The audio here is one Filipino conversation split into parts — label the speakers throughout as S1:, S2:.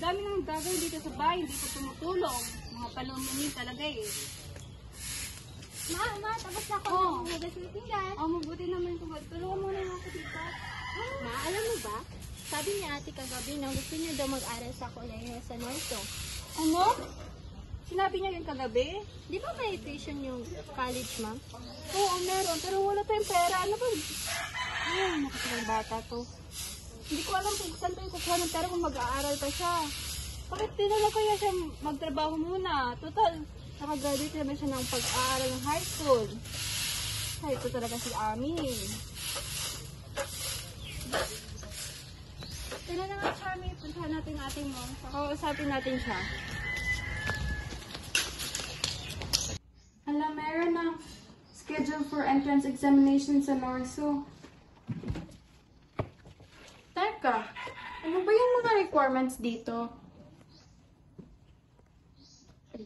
S1: dami nang gagawin dito sa bahay, hindi ko tumutulong. Mga paluminin talaga eh.
S2: Ma, tapos na ako maghugas ng pinggan.
S1: Mabuti naman ito. Tulungan mo na ako dito.
S2: Ma, alam mo ba? Sabi ni ate kagabi na gusto niya daw mag-aral sa kolehiyo sa Norto.
S1: Ano? Sinabi niya yun kagabi?
S2: Di ba may tuition yung college, ma'am?
S1: Oo, meron. Pero wala tayong pera. Ano ba? Ay, nakatalang bata to. Hindi ko alam kung saan tayo kukuha ng pera kung mag-aaral pa siya. Bakit tinala kaya siya magtrabaho muna? Total, nakagraduate naman siya ng pag-aaral ng high school. Ay, ito talaga si Ami.
S2: Tala na nga, Charmy. Puntahan natin ating mom.
S1: Oo, usapin natin siya.
S3: Alam, meron ng schedule for entrance examination sa Norso. Teka, ano ba yung mga requirements dito?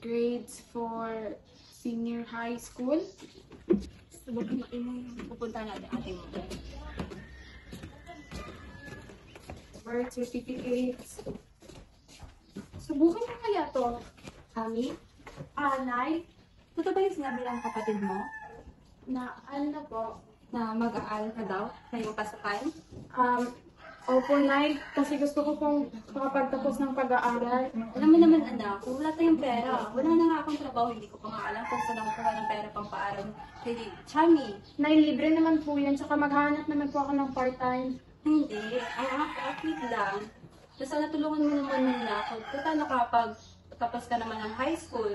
S3: Grades for senior high school?
S1: Subukan mo pupunta natin ating mo.
S3: Birth certificates. Subukan mo kaya to.
S1: Ami?
S3: Nay?
S1: Totoo ba yung sinabi ng kapatid mo
S3: Na ano po?
S1: na mag-aaral ka daw ngayong pasukan?
S3: Opo, Nay. Kasi gusto ko pong makapagtapos ng pag-aaral.
S1: Alam mo naman anak, kung wala tayong pera, wala na nga akong trabaho, hindi ko pa nga alam kung saan ako kuha ng pera pang paaral kay Chami.
S3: Nay, libre naman po yan. Tsaka maghanap naman po ako ng part-time.
S1: Hindi, ang akit lang. Basta natulungan mo naman nila ako. Total nakapag tapos ka naman ng high school,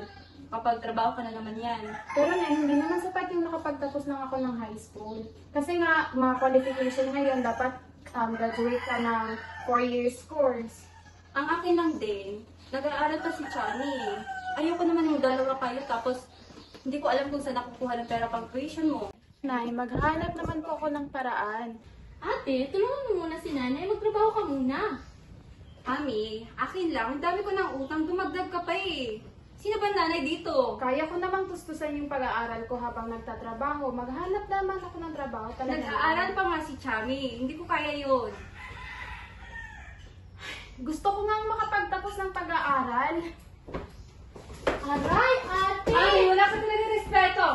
S1: kapag trabaho ka na naman yan.
S3: Pero Nay, hindi naman sapat yung nakapagtapos lang ako ng high school. Kasi nga, mga qualification ngayon, dapat graduate ka ng 4 years course.
S1: Ang akin lang din, nag-aaral pa si Chani. Ayoko naman yung dalawa kayo tapos hindi ko alam kung saan nakukuha ng pera pang tuition mo.
S3: Nay, maghanap naman po ako ng paraan.
S2: Ate, tulungan mo muna si nanay. Magtrabaho ka muna.
S1: Ami, akin lang, ang dami ko ng utang, dumagdag ka pa eh. Sino ba nanay dito?
S3: Kaya ko namang tustusan yung pag-aaral ko habang nagtatrabaho. Maghanap naman ako ng trabaho talaga.
S1: Nag-aaral pa nga si Chami, hindi ko kaya yun.
S3: Gusto ko nga makapagtapos ng pag-aaral. Aray, ate!
S1: Ay, wala ka talaga respeto!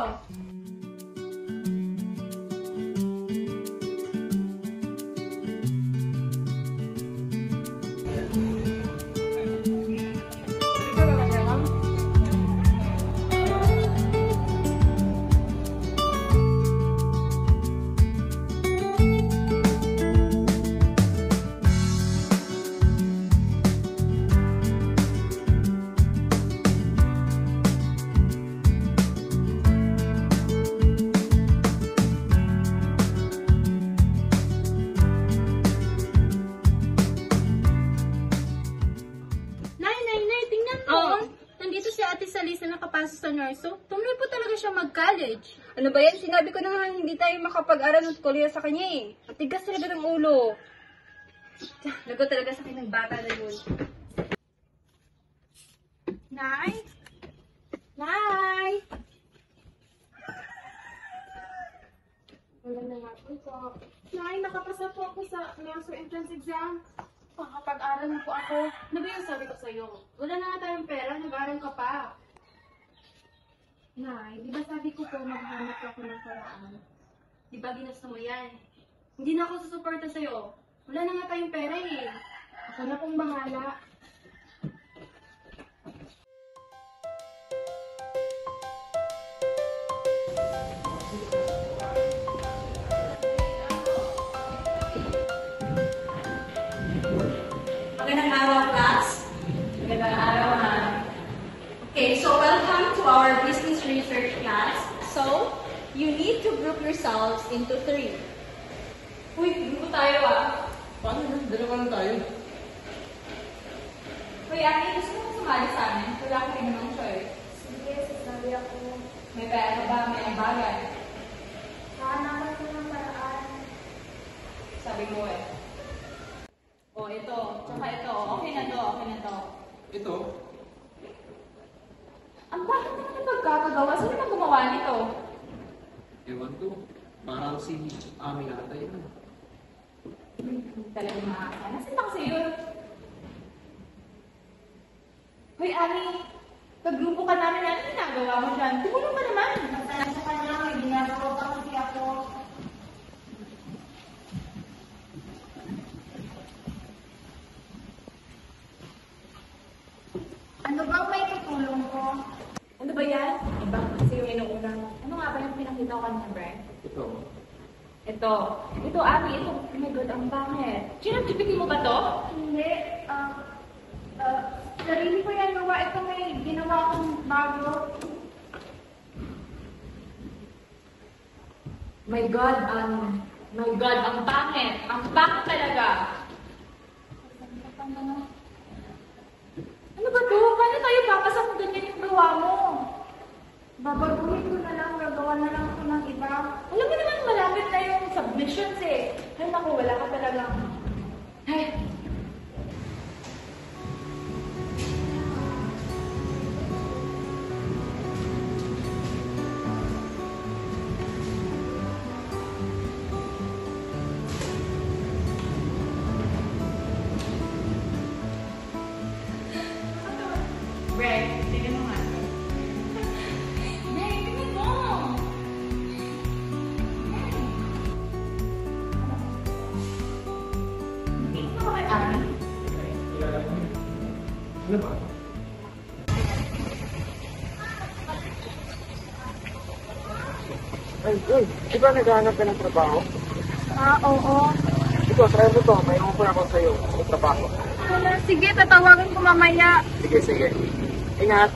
S2: nakapasok sa Norso, tuloy po talaga siya mag-college.
S1: Ano ba yan? Sinabi ko na nga hindi tayo makapag-aral ng kolehiyo sa kanya eh. Matigas talaga ng ulo. Lagot talaga sa akin ng bata na yun.
S3: Nay? Nay? Wala na nga po ito. Nay, nakapasa po ako sa Norso entrance exam. Makapag-aral na po ako.
S1: Ano ba yung sabi ko sa'yo? Wala na nga tayong pera, nag-aaral ka pa.
S3: Nay, di ba sabi ko po maghanap ako ng paraan?
S1: Di ba ginusto mo yan? Hindi na ako susuporta sa'yo. Wala na nga tayong pera eh.
S3: Ako na pong bahala.
S1: Magandang araw, class. Magandang araw, ma'am. Okay, so welcome to our business research class. So, you need to group yourselves into 3. Uy, grupo tayo ah.
S4: Paano na? Dalawa lang tayo.
S1: Uy, Aki, gusto mo sumali sa amin? Wala ko rin namang choice.
S3: Sige, sasabi ako.
S1: May pera ba? May ambagan?
S3: Hahanapan ko ng paraan.
S1: Sabi mo eh. Oh, ito. Tsaka ito. Okay na to. Okay na to.
S4: Ito?
S1: Ang bakit naman ang pagkakagawa? Sino naman gumawa nito?
S4: Ewan ko. Parang si Ami ata yun.
S1: Talagang maaka. Nasaan ba kasi yun?
S2: Hoy, Ami, pag-grupo ka namin, ano ginagawa mo dyan? Tumulong ka naman.
S3: Nasa kanya, may ginagawa pa kasi ako. Ano bang may tutulong ko?
S2: Ano ba yan? Iba kasi yung inuuna. Ano nga ba yung pinakita ko kanina, Brian?
S4: Ito.
S2: Ito, Ami, ito. Oh my God, ang pangit. Chinag-GPT mo ba to?
S3: Hindi. Sarili ko yan gawa. Ito may ginawa akong bago.
S2: My God, ang pangit. Ang pangit talaga. Ano ba to? Paano tayo papasa kung ganyan yung gawa mo?
S3: Babaguhin ko na lang. Gagawa na lang ako ng iba.
S2: Alam mo naman malapit na yung submissions eh. Ay naku, wala ka talagang... Ay, Greg, tingnan mo nga. Greg, tingnan mo! Tingnan mo kay Ami.
S4: Ano ba? Ay, di ba naghahanap ka ng trabaho?
S3: Oo.
S4: Ito, try mo to. May offer ako sa'yo sa trabaho.
S3: Sige, tatawagin ko mamaya.
S4: Sige. Ingat.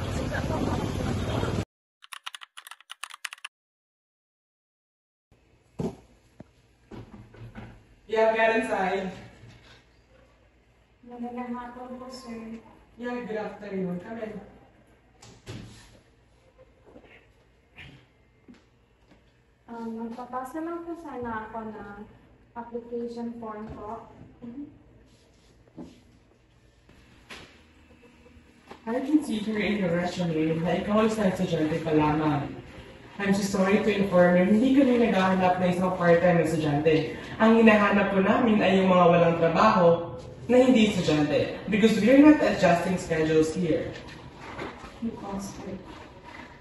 S5: Yeah, get inside.
S3: Magandang hapon po, sir.
S5: Yeah, good afternoon. Come in.
S3: Magpapasa lang po sana ako ng application form po.
S5: I can see here in your resume na ikaw ay isang estudyante pa lamang. I'm so sorry to inform you, hindi kami naghahanap na isang part-time estudyante. Ang hinahanap po namin ay yung mga walang trabaho na hindi estudyante. Because we're not adjusting schedules here.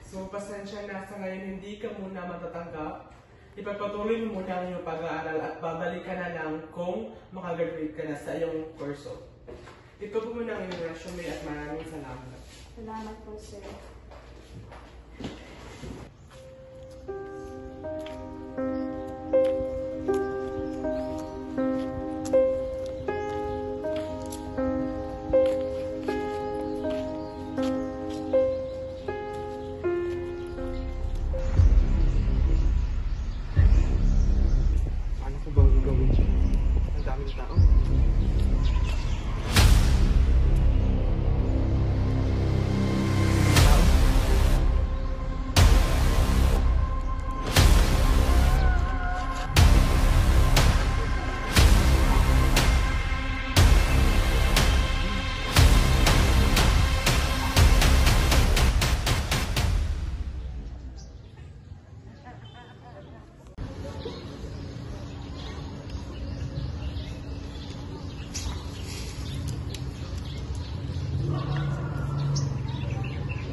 S5: So, pasensya na sa ngayon, hindi ka muna matatanggap. Ipagpatuloy mo muna ang iyong pag-aaral at babalik ka na lang kung makagraduate ka na sa iyong kurso. Ito po muna ang iyong resume at maraming salamat.
S3: Salamat po, sir.
S4: Ano ko bang gagawin? Ang daming tao.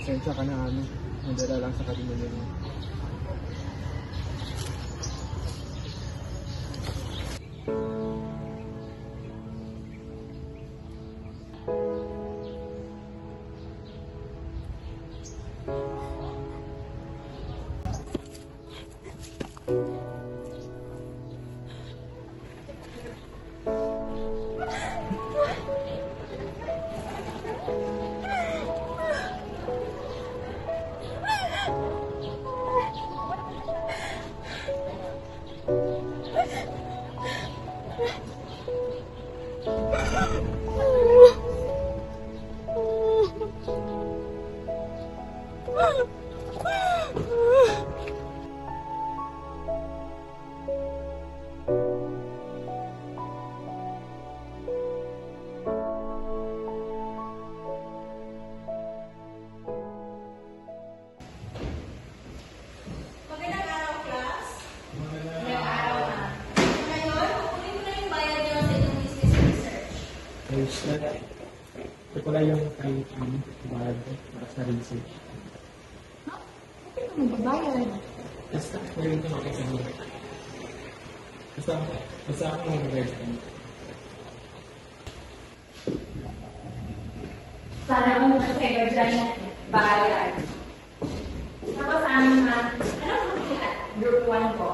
S4: Pasensya ka na, Ami. Nadala lang sa kalimutan mo.
S5: yung kayo bayad para sa research.
S3: Bakit ka magbabayad?
S5: Basta, meron ka makasagot. Basta ako mag-guide ka.
S3: Sana ako magkakaiba dyan na bayad. Tapos sa amin na, ano mo sila? Group 1 po.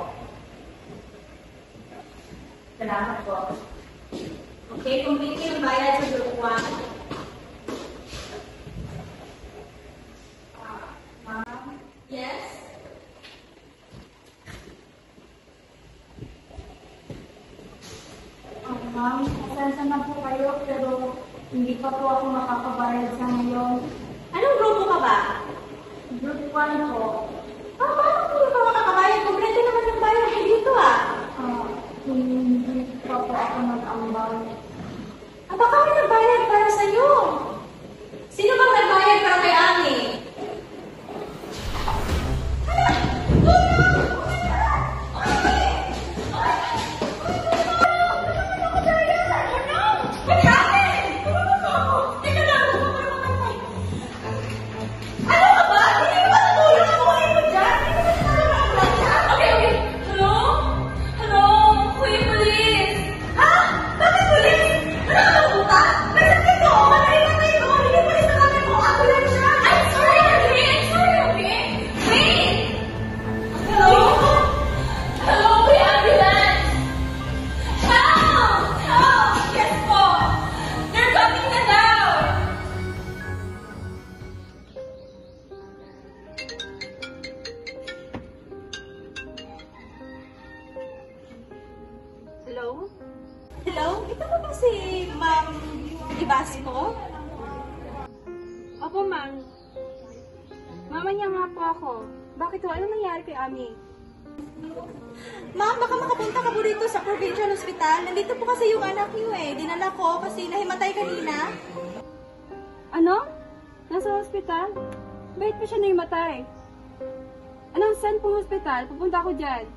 S3: Salamat po. Okay, complete yung bayad sa group 1.
S2: Yes?
S3: Ma'am, pasensya na po kayo pero hindi pa po ako makakabayad sa ngayon.
S2: Anong grupo ka ba?
S3: Group 1 po.
S2: Paano po ka makakabayad? Kompleto naman ng bayad ko dito
S3: Hindi pa po ako nag-ambal.
S2: Baka may nagbayad para sa'yo. Sino bang nagbayad para kay Ami?
S1: Hello?
S2: Hello? Ito ba ba si Ma'am Ibasco?
S1: Opo, ma'am. Mama niya nga po ako. Bakit ho? Anong nangyari kay Ami?
S2: Ma'am, baka makapunta ka po dito sa Provincial Hospital. Nandito po kasi yung anak niyo Dinala ko kasi nahimatay kanina.
S1: Ano? Nasa hospital? Bakit pa siya naimatay? Anong saan pong hospital? Pupunta ako dyan.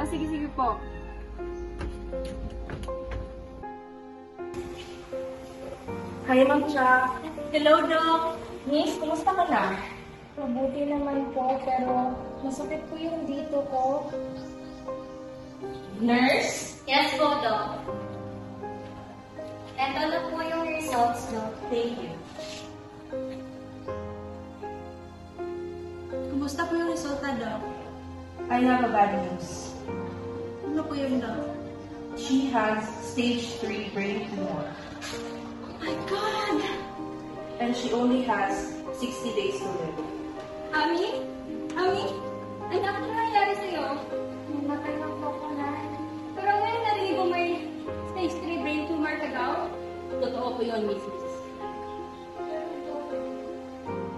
S1: Sige po.
S3: Hi, Ma'am Cha.
S2: Hello, Doc.
S3: Miss, kumusta ka na? Mabuti naman po, pero masakit po yung dito ko.
S2: Nurse? Yes po, Doc. Ito na po yung results, Doc. Thank you. Kumusta po yung resulta, Doc?
S6: I have a bad news.
S2: Ano po yung Doc?
S6: She has stage 3 brain tumor.
S2: Oh my God!
S6: And she only has 60 days to live.
S2: Ami? Ami? Anak, ano nangyari sa'yo?
S3: Namatay na po ako na.
S2: Pero ngayon narinig mo may stage 3 brain tumor ka daw? Totoo po yun, Mrs.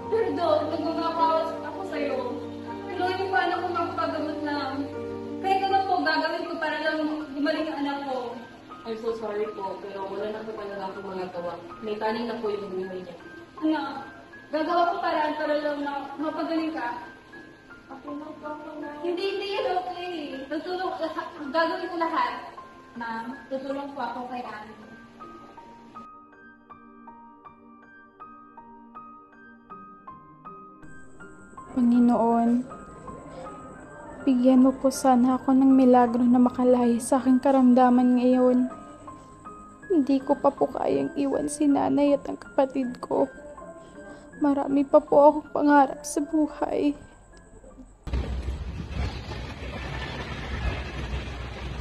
S2: Pero Doc, nagmamakawas ako sa'yo. Tulungan mo paano kung magpagamot lang. Kahit ano po, gagawin ko para lang gumaling yung anak ko.
S7: I'm so sorry po, pero wala na po talaga akong magagawa. May taning na po yung buhay niya.
S2: Anak, gagawa ko paraan para lang na mapagaling ka. Hindi yan okay. Tutulong, gagawin ko lahat. Ma'am, tutulong po ako kay Ami.
S8: Panginoon, bigyan mo po sana ako ng milagro na makalaya sa aking karamdaman ngayon. Hindi ko pa po kayang iwan si nanay at ang kapatid ko. Marami pa po akong pangarap sa buhay.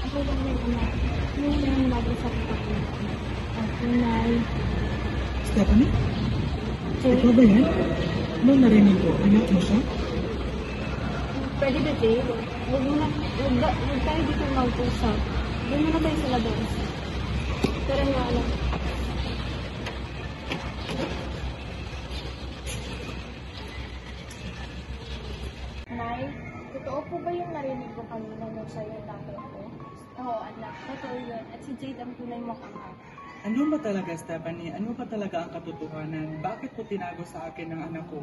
S2: Ako lang may anak. Hindi lang milagro sa kapatid ko. Ako, Nay.
S5: Stephanie? Ikaw ba yan? Ano narinig ko? Anak mo siya?
S2: Pwede ba, Jay? Huwag tayo dito mag-usap. Doon muna tayo sa labas. Pero nga alam.
S3: Nay, totoo po ba yung narinig ko kanina nung sa'yo tatay ko?
S2: Oo, anak. Totoo yun. At si Jade ang tunay mong anak.
S5: Ano ba talaga, Stephanie? Ano ba talaga ang katotohanan? Bakit po tinago sa akin ng anak ko?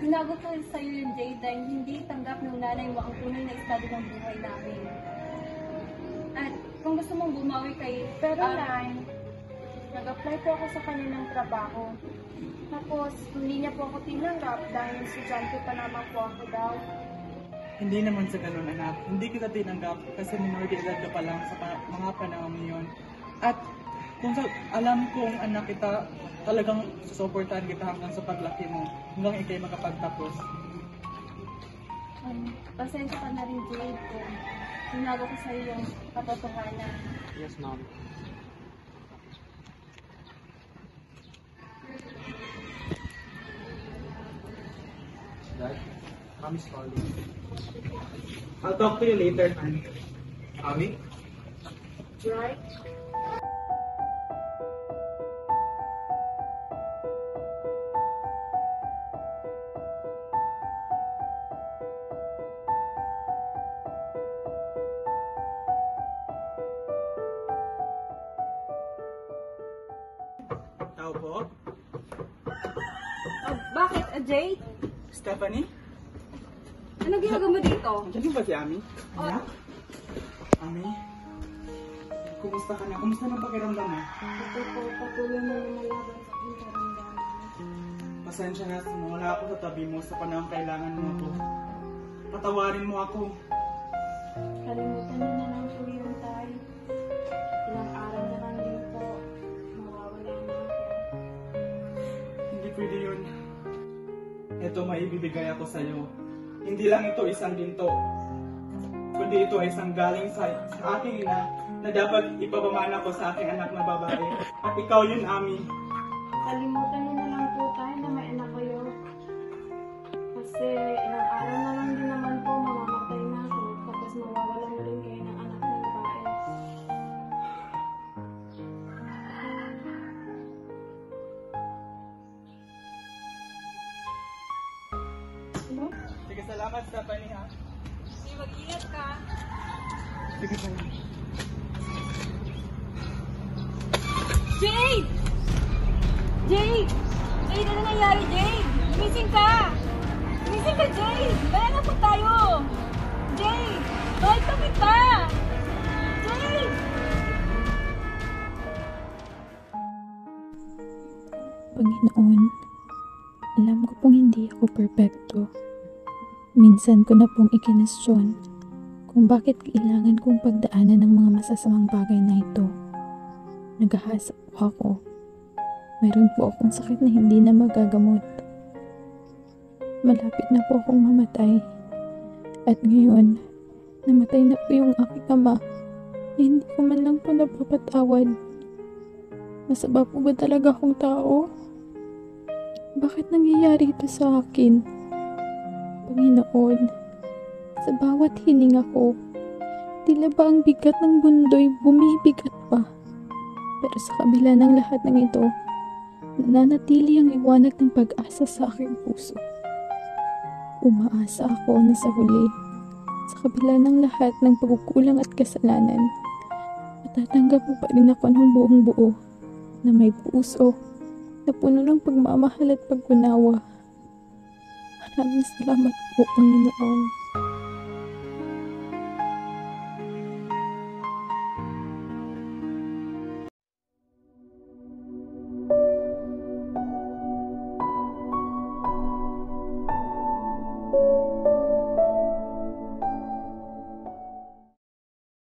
S2: Tinago ko sa iyo yung Jade dahil hindi tanggap ng nanay mo ang tunay na estado ng buhay namin. At kung gusto mong bumawi kay...
S3: Pero Nay, Nag-apply po ako sa kanilang trabaho. Tapos, hindi niya po ako tinanggap dahil estudyante pa naman po ako daw.
S5: Hindi naman sa ganun, anak. Hindi kita tinanggap kasi minor de edad ka pa lang sa mga panahon ngayon. At kung alam kong anak kita, talagang susuportahan kita hanggang sa paglaki mo, hanggang ikay makapagtapos.
S3: Pasensya ka na rin, Jade, kung sinabi ko sa iyo yung katotohanan.
S4: Yes, ma'am. Dad, ma'am is calling.
S5: I'll talk to you later, honey.
S4: Ami?
S3: Right?
S5: Tao po?
S2: Bakit, Jade?
S5: Stephanie?
S2: Ano ginagawa mo dito?
S5: Diyan ba si Ami? Anak? Ami? Kumusta ka na? Kumusta na pakiramdam mo?
S3: Ito po, patuloy mo lumalaban sa aking karamdaman.
S5: Pasensya na, wala ako sa tabi mo sa panahon kailangan mo ako. Patawarin mo ako.
S3: Kalimutan niyo na lang po yun, Tay. Ilang araw na lang din po, mawawala na ako.
S5: Hindi pwede yun. Ito maibibigay ako sa'yo. Hindi lang ito isang ginto, kundi ito ay isang galing sa aking ina na dapat ipapamana ko sa aking anak na babae. At ikaw yun, Ami.
S3: Kalimutan niyo na lang po, Tay, na may anak kayo. Kasi ilang araw na lang din naman po, mamamatay na ako. Tapos mawawala na rin kayo ng anak na babae.
S5: Sige, salamat, Stephanie, ha?
S2: Sige, mag-ingat ka.
S5: Sige, salamat.
S2: Jade! Jade! Jade, ano nangyari, Jade? Gumising ka! Gumising ka, Jade! Bayan na po tayo! Jade! Bakit ka kita? Jade!
S8: Panginoon, alam ko pong hindi ako perpekto. Minsan ko na pong ikinestyon kung bakit kailangan kong pagdaanan ng mga masasamang bagay na ito. Naghahasa po ako. Mayroon po akong sakit na hindi na magagamot. Malapit na po akong mamatay. At ngayon, namatay na po yung aking ama. Hindi ko man lang po napapatawad. Masama po ba talaga akong tao? Bakit nangyayari ito sa akin? Panginoon, sa bawat hininga ko, tila ba ang bigat ng bundo'y bumibigat pa? Pero sa kabila ng lahat ng ito, nananatili ang liwanag ng pag-asa sa aking puso. Umaasa ako na sa huli, sa kabila ng lahat ng pagkukulang at kasalanan, matatanggap mo pa rin ako ng buong buo na may puso na puno ng pagmamahal at pag-unawa. Maraming salamat po, Panginoon.